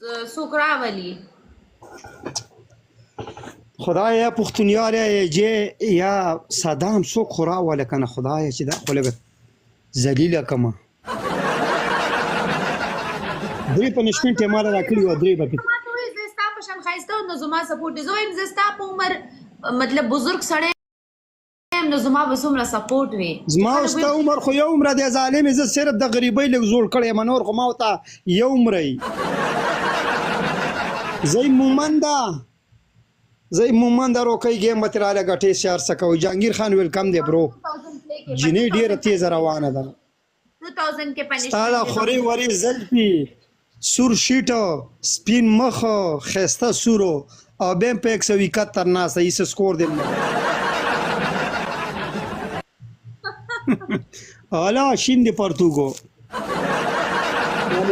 څوک راولي. خدایا پښتونیار یې یا صدام څوک خو راوله که نه خدایا چې دا خو لږ ذلیله کمه درې پنشمنټ یې ماله راکړي وه درې به ما ته وایي زه ستا په شان ښایسته نو زما سپورټ دی. زه وایم زه ستا په عمر مطلب بزرګ سړی یم نو زما به څومره سپورټ وي. زما او ستا عمر خو یو عمره دی ظالمې زه صرف د غریبۍ لږ زوړ کړی یم نور خو ما ورته یو عمره یي زه مومنده روکی ګیم به ترې راله ګټې سیار څه کوئ. جهانګیر خان ویلکم دی برو جینۍ ډېره تیزه روانه ده 2000 کې پنشمنټ ستا دا خورې ورې زلفې سور شیټه سپین مخه ښایسته سورو او بیا هم په 171 ناسته هېڅ سکور دی نه حالا شین دی پرتوګو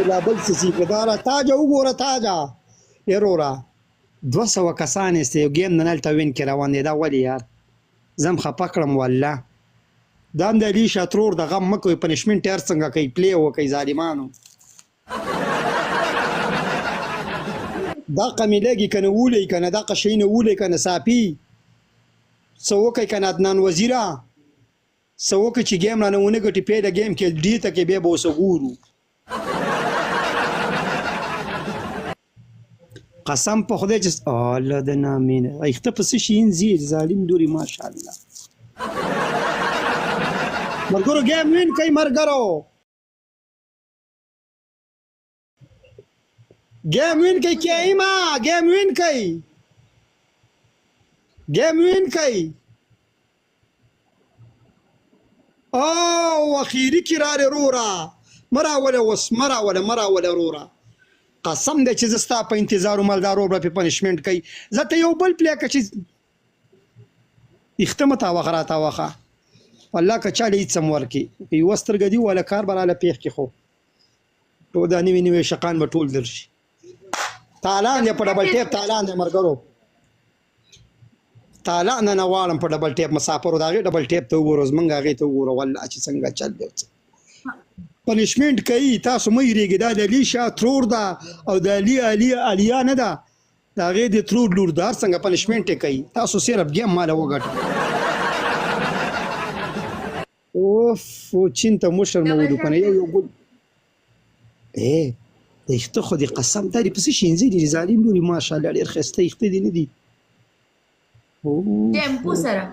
لا بل څه سي که دا را تاجه وګوره تاجه یروره 200 کسان یې یو ګیم نه هلته وین کې روان دی دا ولې یار زه هم خفه کړم والله دا هم د علي شاه ترور د غم مه کوئ پنشمنټ هر څنګه کوي پلی وکئ ظالمانو دا قمې لګي که نه وولئ که نه دغه شیونه وولئ که نه صافي څه وکئ که نه عدنان وزیره څه وکړئ چې ګیم رانه ونه ګټي پیله ګیم کې ډي ته کې بیا به اوسه ګورو قسم په خدای چې الله د نامینه ایخته په څه شي زیر ظالم دوري ماشاءالله مرګرو ګیم وین کوي مرګرو ګیم وین کوي کیما ګیم وین کوي ګیم وین کوي او اخیری کرار رورا مراوله وس مراوله رورا قسم دی چې زه ستا په انتظار مالدار ور به پنشمنټ کوي زه ته یو بل پلی که چې ایخته مه تاوخه راتاوخه والله که چاله هېڅ هم ورکړي که یوه سترګه دي وله کار به راله پېښ کړي خو ټول دا نوي نوي شقان به ټول درشي تالان دی په ډبل ټیپ تالان دی ملګرو تالان نه غواړم په ډبل ټیپ مسافرو د هغې ډبل ټیپ ته وګورو زمونږ هغې ته وګوره والله چې څنګه چل دی پنشمنټ کوي تاسو مه هېرېږئ دا د علي شاه ترور ده او د علیا نه ده د هغې د ترور لور ده هر څنګه پنشمنټ یې کوي تاسو صرف ګیم ماله وګټئ اوف چین ته مشر مه ولو که نه یو ګل د ایخته خو دې قسم دا دې په څه شینځي دي ظالم لوري ماشاءالله ډېر ښایسته ایخته دي نه دي شیمپو سره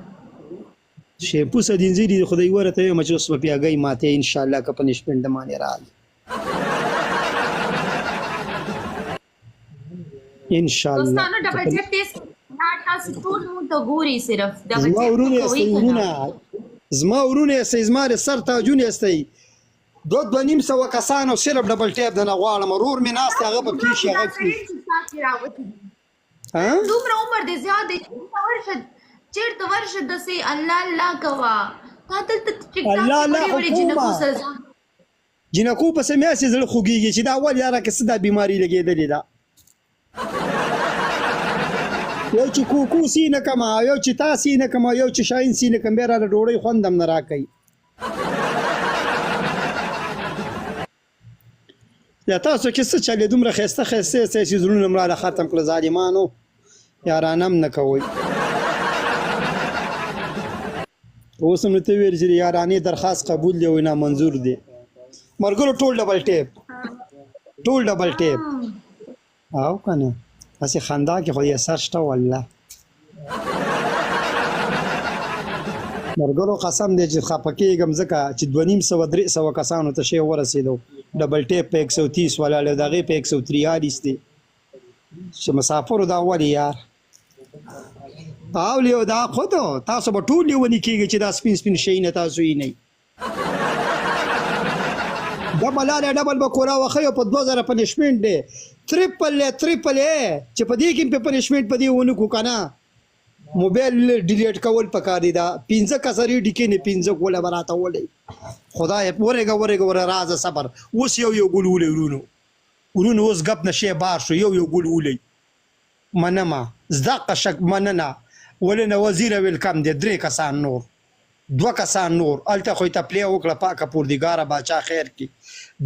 شیمپو سره دینځي دي خدای ورته وایم چې اوس به بیا ګۍ ماته انشاءالله که پنشمنټ د مانې راغلی انشاءالله دوستانو ډبل ټیپ ټیسټ دا تاسو ټول مونږ ته ګوري صرف ډبل زما ټیپ ورونه کوئ یاستئ که نه زما ورونه یاستئ زما د سر تاجونه یاستئ 200 کسانو صرف ډبل ټیپ د نه غواړم ورور مې ناست دی هغه به پېښي هغه دومره عمر دی زیات دی چېرته ورشه داسې الله الله کوه تا دلته ټیک ټاک وړې جنکو سره ځان جنکو پسې مې هسې زړه خوږېږي چې دا ولې یاره که څه دا بیماري لګېدلې ده یو چې کوکو سی نه کمه یو چې تا سی نه کمه یو چې شاهین سی نه کم بیا راله ډوډۍ خوند هم نه راکوي یا تاسو کې څه چلې دومره ښایسته ښایسته یاستئ چې زړونه م راله ختم کړه ظالمانو یارانه هم نه کوئ اوس هم ورته وویل چې د یارانې درخواست قبول دی وایي نامنظور دی ملګرو ټول ډبل ټیپ او که نه هسې خندا کې خو یې اثر شته والله ملګرو قسم دی چې خفه کېږم ځکه چې 250-300 کسانو ته شی ورسېدو ډبل ټیپ په 130 ولاړ د هغې په 143 دی چې مسافرو دا ولې یار او لیو دا خودو تاسو به ټول لیوني کېږئ چې دا سپین سپین شیونه تاسو یې نه ډبل اله ډبل به کورا وښی او په 2000 پنشمنټ دی ټریپل چې په دې کې په پنشمنټ په دې ونه کړو که نه موبایل ډیلیټ کول پکار دي دا 15 کسرې ډیکې نه 15 کوله به راته ولئ خدای ورېږه وره رازه صبر اوس یو ګل ولئ ورونو اوس ګپ نه شی بار شو یو ګل ولئ منمه زده شک مننه ولې نه وزیره ویلکم دی 3 کسان نور دوه کسان نور الته خو ته پلی وکړه پاکه پوردګاره باچا خیر کی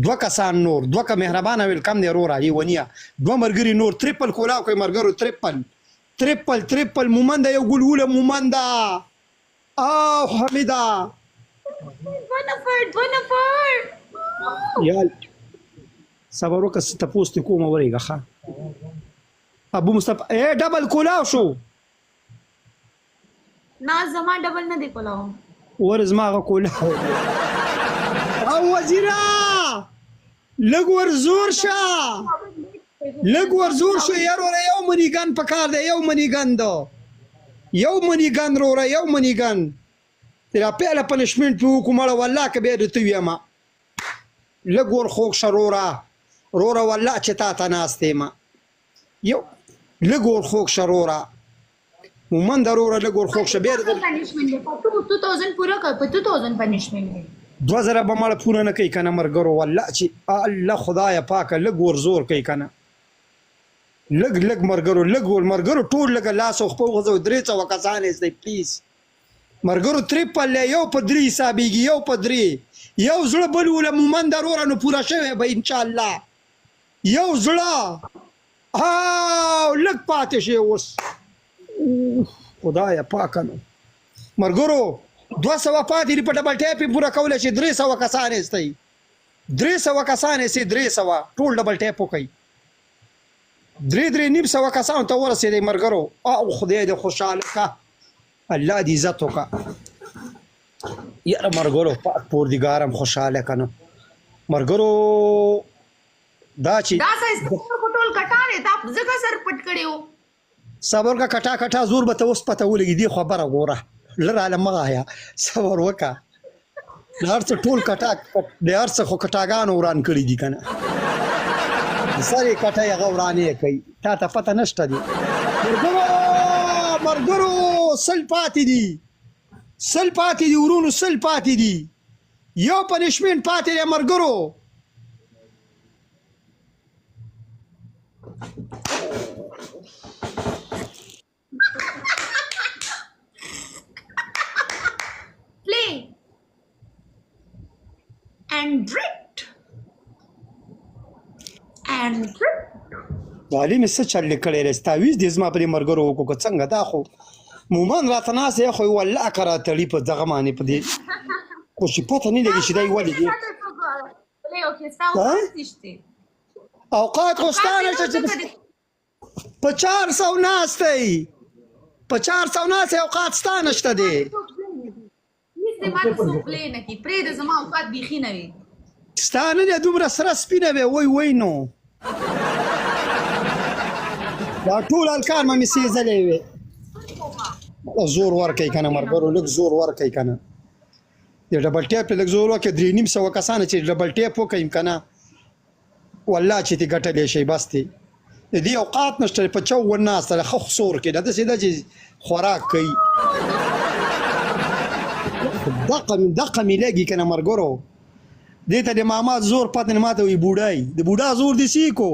دوه کسان نور دوه که مهربانه ویلکم دی رورا یونیا دوه مرګري نور تریپل کولاو کوي مرګرو تریپل مومنده یو ګلوله مومنده او حمیده دو نفر یال صبر وکړه څه تپوس دې کومه ورېږه ښه ابو مصطفی ای ډبل کولاو شو نا زما ډبل نه دی کولاو ور زما هغه کولاو او وزیره لږ ور زور شه لږ ور زور شه یاروره یو منیګن پکار دی یو منیګن دو یو منیګن روره یو منیګن تیرا پیله پنشمنټ په وکړو والله که بیا درته ویمه لږ ور خوږ شه روره والله چې تا ته ناست یم یو لږ ور خوږ شه روره مومند روره لږ ور خوږ شه بیا پنشمنٹ دی په 2000 پورا کړ په 2000 پنشمنٹ دی 2000 به مړه پوره نه کوي که نه مرګرو والله چې الله خدایه پاکه لږ ور زور کوي که نه لږ مرګرو ټول لږه لاس او خپل غځو 300 کسان یې دی پلیز مرګرو تریپل یو په 3 حسابېږي یو په 3 یو زړه بل وله مومند روره نو پوره شوی به انشاءالله یو زړه لږ پاتې شي اوس خدایه پاکه نو مرګرو 200 پاتې دي په ډبل ټیپ یې پوره کولی شي 300 کسان یې ستئ 300 کسان یې سي 300 ټول ډبل ټیپ وکئ 300 کسانو ته ورسېدی مرګرو او خدای دې خوشحاله کا الله دې عزت وکړه یاره مرګرو پاک پوردګارم خوشحاله که نه مرګرو دا چې دا سایز ټول کټاره دا ځکه سر پټ کړیو صبر کا کټا زور به ته اوس پته ولګي دی خبره ګوره لراله مغه آیا صبر وکا د هر څه ټول کټا د هر څه خو کټاګانو وران کړي دي کنه ساري کټا یې غورانې کوي تا ته پته نشته دي مرګرو سل پاتې دي ورونو سل پاتې دي یو پنشمنټ پاتې دی مرګرو علي مې څه چل کړی دی ستاویز دې زما په دې مرګرو وکړو که څنګه دا خو مومن راته ناست دی خو والله که راتړي په دغه باندې په دې خو چې پته نه لګي چې دی ولې دی اوقات خو ستا نشته چې په 400 ناست دی په 400 ناست اوقات ستا نشته دی ستا نه دی دومره سره سپینه وی وی نو دا ټول الکان ما مې سېزلې وې زور ورکوي که نه مرګرو لږ زور ورکوي که نه د ډبل ټیپ لږ زور وکړي 300 کسانه چې ډبل ټیپ وکړي که نه والله چې تی ګټلی شي بس دی د دې اوقات نشته په 54 ناسته ده ښه سور کې ده داسې ده چې خوراک کوي دقه مې لګي که نه مرګرو دې ته د ماما زور پته نه ماته وي بوډای د بوډا زور دې سي کو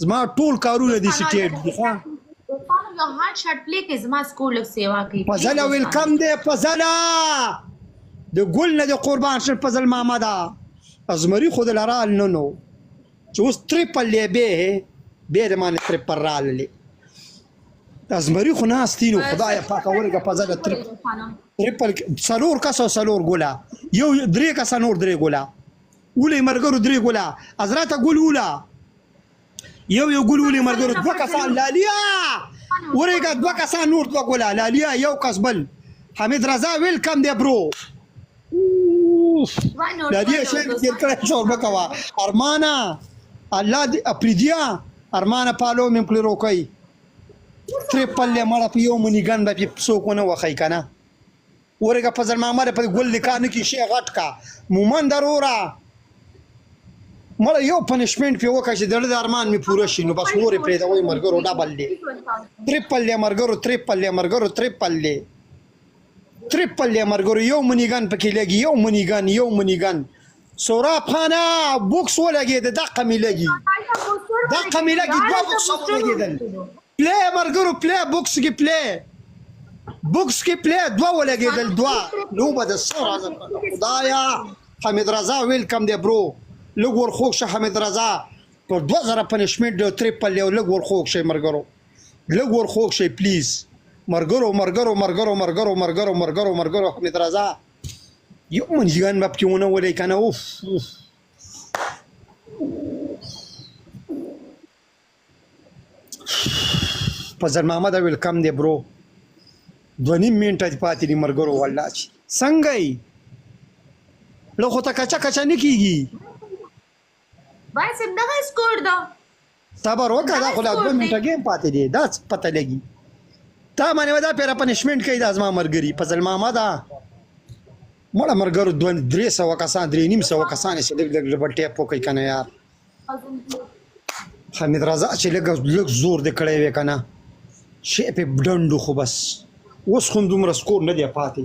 زما ټول کارونه دې سټیټ دي فضله ویلکم دی فضله د ګل نه د قربان شل فضل ماما ده ازمري خو د لرال نه نو چې اوس تریپل دی بیا د مانه تریپل راللی ازمري خو ناستي نو خدایه پاکه ورګه فضله تریپل څلور کسه څلور ګوله یو 3 کسه نور 3 ګوله ولې مرګرو 3 ګوله حضرت ګل ولا یو ګل ولې مرګرو 2 کسان لالیا ورګه 2 کسان نور 2 ګوله لالیا یو کس بل حمید رضا ویلکم دی برو لالیا شي تیر کړه شوربه کوا ارمانا الله دې اپریدیا ارمانا پالو مې پلو کوي تریپل مړه په یو منیګن به څوک نه وخی کنه ورګه فضل مامر په ګل لیکانه کې شي غټ کا مومن ضروره مړه یو پنشمنټ په وکړه چې د ارمان می پوره شي نو بس نور پرې دا وای مرګرو ډبل دی تریپل مرګرو تریپل مرګرو یو منیګن پکې لګي یو منیګن سوراب خانه بوکس ولګي د دقه می لګي 2 بوکس ولګي پلی مرګرو پلی بوکس کې پلی بوکس کې پلی دوه ولګېدل دوه لوبه د سر خدایا حمید رضا ویلکم دی برو لږ ورخوږ شه حمید رضا پر 2000 پنشمنټ د ټریپل یو لږ ورخوږ شي مرګرو لږ ورخوږ شي پلیز مرګرو حمید رضا یو منځګان مپ کېونه ولې کنه اوف فضل محمد ویلکم دی برو 2.5 منټه پاتې دي مرګرو والله چې څنګه یې له خو ته کچا نه کېږي بس دغه سکور دا صبر وکړه دا خو لا 2 منټه ګیم پاتې دی دا پته لګي تا باندې دا پیره پنشمنټ کوي دا زما مرګري فضل محمد مړه مرګرو 300 کسان 350 کسان چې لږ ټیپ وکړي کنه یار حمید رضا چې لږ زور دې کړی وی کنه شی په ډندو خو بس اوس خو دومره سکور نه دی پاتې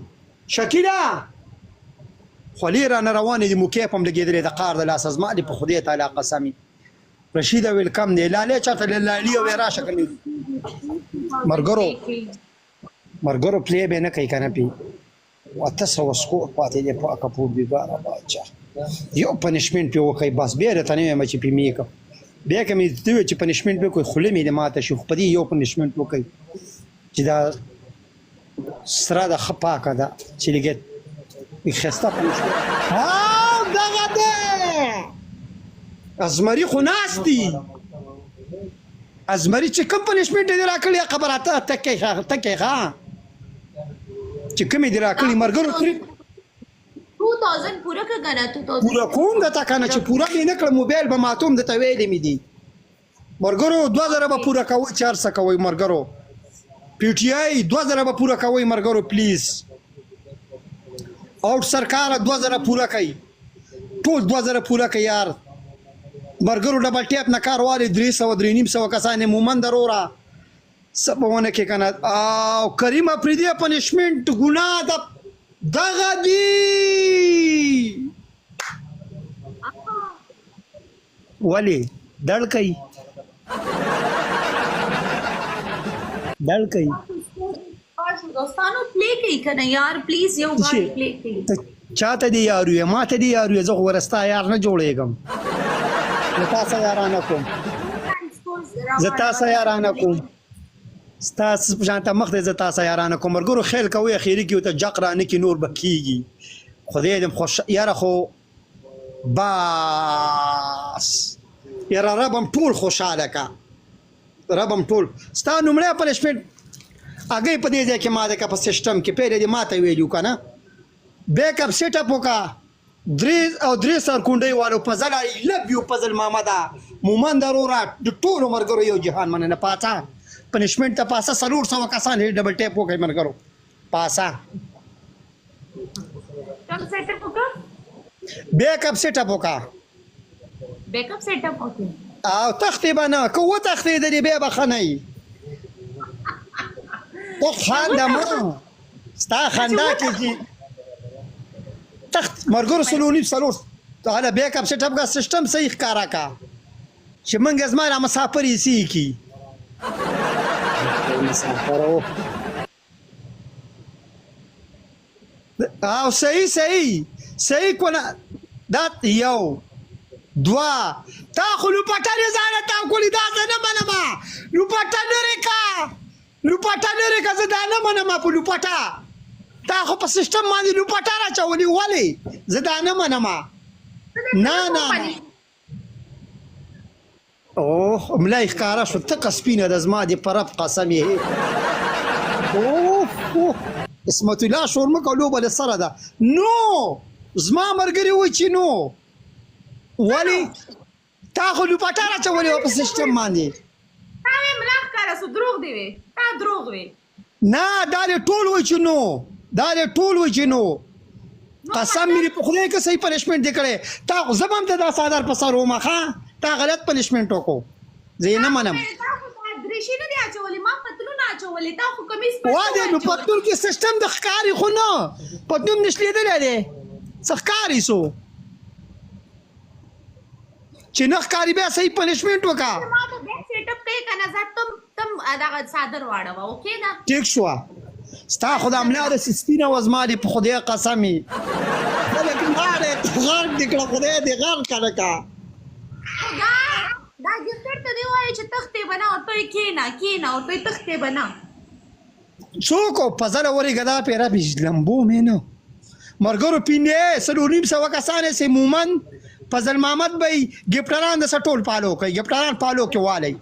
شکیلا خولي رانه روانې دي مکیف هم لګېدلې د قار د لاس زما دې په خدای تعالی قسمي رشیده ویلکم دی لاله چاته لالی او راشه کوي مرګرو پلی به نه کوي کنه پی واته سو سکور پاتې دی په کپور دی بارا باچا یو پنشمنټ په وکي بس بیا ته نه مچ په میک بیا کوم دې چې پنشمنټ به کوئی خله مې ماته شو په دې یو پنشمنټ وکي چې دا سره د خپاکه ده چې لګي خسته پنشمنټ ها دغه ده ازمری خو ناشتي ازمری چې کوم پنشمنټ دې راکړي خبراته تکي ها چې کوم دې راکړي مرګرو 2000 پورا کړه 2000 پورا کوم د تا کنه چې پورا نه کړ موبایل به ماتوم د تویلې مې دي مرګرو 2000 به پورا کوي 400 کوي مرګرو پی ټی آی 2000 به پورا کوي مرګرو پلیز اوټ سرکار 2000 پورا کوي ټول 2000 پورا کوي یار مرګرو ډبل ټیپ نه کاروالي 300 کسانه مومن درورا سبونه کې کنه او کریم افریدی پنشمنت ګناه دغه دی ولی دړ کوي دوستانو پلی کوي کنه یار پلیز یو غاړي پلی کوي چاته دی یارو یا ماته دی یارو زه ورستا یار نه جوړېږم تاسو یارانه کوم زه تاسو یارانه کوم ستاسو ځانته مخ دې زتا سیارانه کومرګرو خیل کوي اخیری کې ته جقرانه کې نور بکیږي خدای دې خوش یاره خو باس یاره ربم ټول خوشاله کا ربم ټول ستانو مړه پنشمنت اگې په دې ځکه ما د کا په سیستم کې پیره دې ماته ویلو کنه بیک اپ سیټ اپ وکا درې سر کونډي والو پزل لب یو پزل مامدا مومن ضرورت د ټول مرګرو یو جهان مننه پاتا پنشمنٹ ته پاسا 300 کسان هی ډبل ټیپ وکړي مرګرو پاسا کم سیټ اپ وکړه بیک اپ سیټ اپ وکړه بیک اپ سیټ اپ وکړه او تختې باندې کوه تختې دې به بخنای تو خاندا ما ستا خندا کیږي تخت مرګرو سلونی سلور تعالی بیک اپ سیټ اپ کا سیستم صحیح کارا کا چې منګ زما مسافر یې سی کی او صحیح کونه دا یو دوا تا خو لپټه زانه تا کولی دا نه منما لپټه لري کا زدا نه منما په لپټه تا خو په سیستم باندې لپټه راچولې ولی زدا نه منما نه اوه ملای ښکارا شو ته قسپینه د زما دی پرب قسم یې اوه اسمت الله شورمه کولو بل سره ده نو زما مرګري و چې نو ولی تا خو لپټه راچولې په سیستم باندې تا مې ښکارا سو دروغ دی وی تا دروغ وی نه دا ټول و چې نو قسم مې په خدای کې صحیح پنشمنت دی کړې تا زبم ته دا سادر په سر ومخه تا غلط پنشمنت وکړو زه نه منم درشي نه دی اچولې ما پتلون اچولې تا خو کمیس وا دې نو پتلون کې سیستم د ښکاری خو نه پتلون نشلې دی ښکاری سو چې نه ښکاری بیا صحیح پنشمنت وکړه ما ته بیک سیټ اپ کوي کنه زه تم دا صادر واړه اوکے دا ټیک شو ستا خدا ملا د سپینه وزما دي په خدای قسمي خلک غاړه غرق دي کړه خدای دې غرق کړه کا دا ګفتر ته دی وایي چې تختې بنا او ته کینا او ته تختې بنا څوک په ځله ورې غدا پیرا بيج لمبو مینو مرګرو پینې سلونیم سو کسانې سه مومن فضل محمد بھائی ګپټران د سټول پالو کوي ګپټران پالو کې والی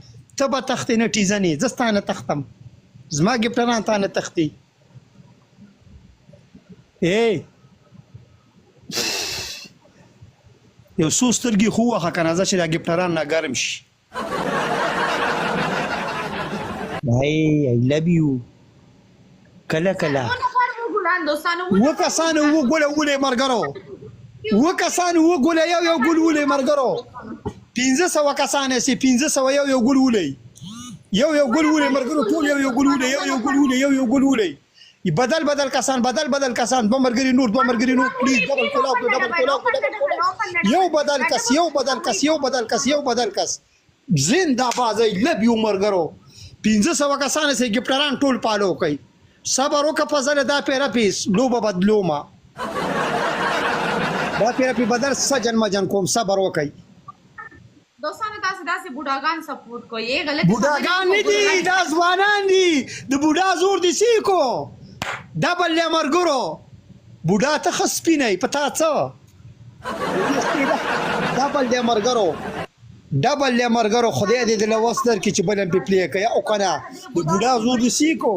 ته به تختې نه ټیزنې زستانه تختم زما ګپټران ته نه تختې یو څو سترګې خو واخه کنه چې دا ګپټران نه ګرم شي بھائی آی لو یو کله کله وکسانو وګوله مرګرو وکسانو وګوله یو ګول ولې مرګرو 1500 کسانه سي 1500 یو ګول ولې یو ګول ولې مرګرو ټول یو ګول ولې یو ګول ولې بدل کسان بمرګري نور پلیز ډبل کولاو یو بدل کس زنده باد لب یو مرګرو 1500 کسان سي ګپټران ټول پالو کوي صبر وکړه فضل دا پیرا پیس لوبه بدلو ما دا پیرا پی بدل سجن مجن کوم صبر وکړئ دوستانو تاسو داسې بوډاګان سپورټ کوئ غلط بوډاګان نه دي دا ځوانان دي د بوډا زور دي سیکو ډبل له مرګرو بوډا ته خسپینې پتا څه ډبل له مرګرو خدای دې د لوستر کې چې بلم په پلی کوي او کنه د بوډا زور دي سیکو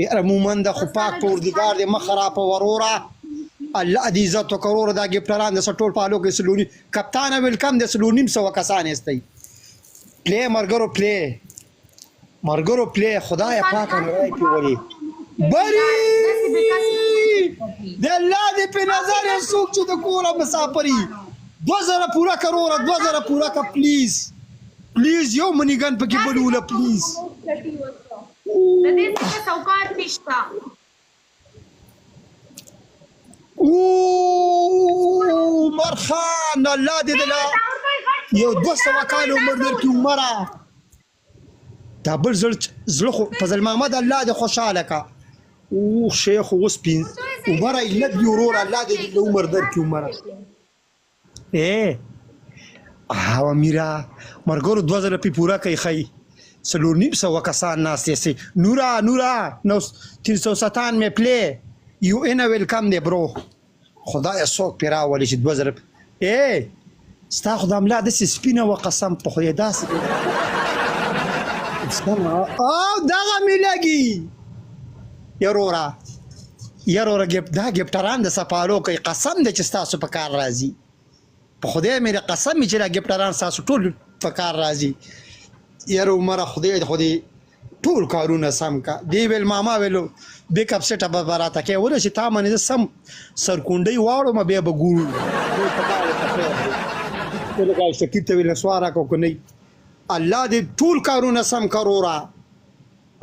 یاره مومن د خو پاک پوردګار دې مخرا په ورورا الله دې عزت وکړو دا ګپټران د سټول پالو کې سلونی کپتان ویلکم د سلونیم سو کسان استي پلی مرګرو پلی خدای پاک نه راي پیولي بری د الله دې په نظر سوق چې د کوره مسافري 2000 پورا کروڑ 2000 پورا کا پلیز یو منیګن پکې بلوله پلیز د دې څخه سوکار نشتا مرخان الله دې دلا یو 200 کال عمر درکې عمره دا بل زړه فضل محمد الله دې خوشاله کا او شیخ وسپین عمره لب یورور الله دې عمر درکې عمره میرا مرګورو 2000 پی پورا کوي خی سلونیم سو کسان ناس سي نورا 397 میں پلی یو ان ویلکم دی برو خدای سوک پیرا ولی چې 2000 ستا خدام لا د سپینه وقسم په خو داس او دغه ملګي یارورا ګپټران د سپالو کوي قسم د چې تاسو په کار راځي په خدای مې قسم چې دا ګپټران تاسو ټول په کار راځي یاره عمره خدای ټول کارونه سم کا دی ویل ماما ویلو بیک اپ سیټ اپ براته کې ورته چې تا باندې سم سرکونډي واړو ما به ګورو ټول کار شکیب ته ویل سوارا کو نه الله دې ټول کارونه سم کرورا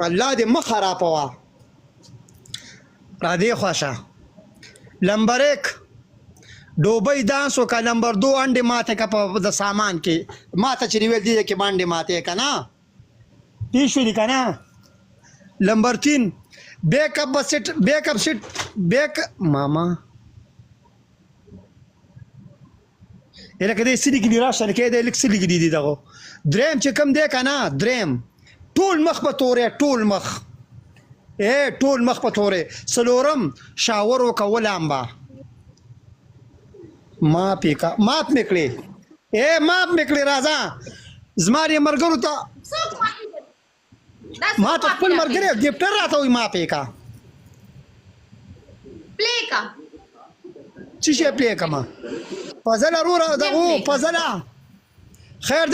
الله دې مخ خرابوا را دې خوښه نمبر 1 دوبۍ دانس وکړه نمبر 2 انډه ماته کا په د سامان کې ماته چې ویل دي کې باندې ماته کنا دې شو دي کنا نمبر 3 بیک اپ سیټ ماما الکه دې سړي کې راشه کې دې لیک سړي کې دي دغه دریم چې کم دې کنا دریم ټول مخ په تورې ټول مخ په تورې سلورم شاور وکول امبا ماپ میکړي راځه زماري مرګرو ته ما ته خپل مرګري ګپټر راته وي ماپ کا پلی کا چې پلی کا ما فضل ورو دغه فضل خیر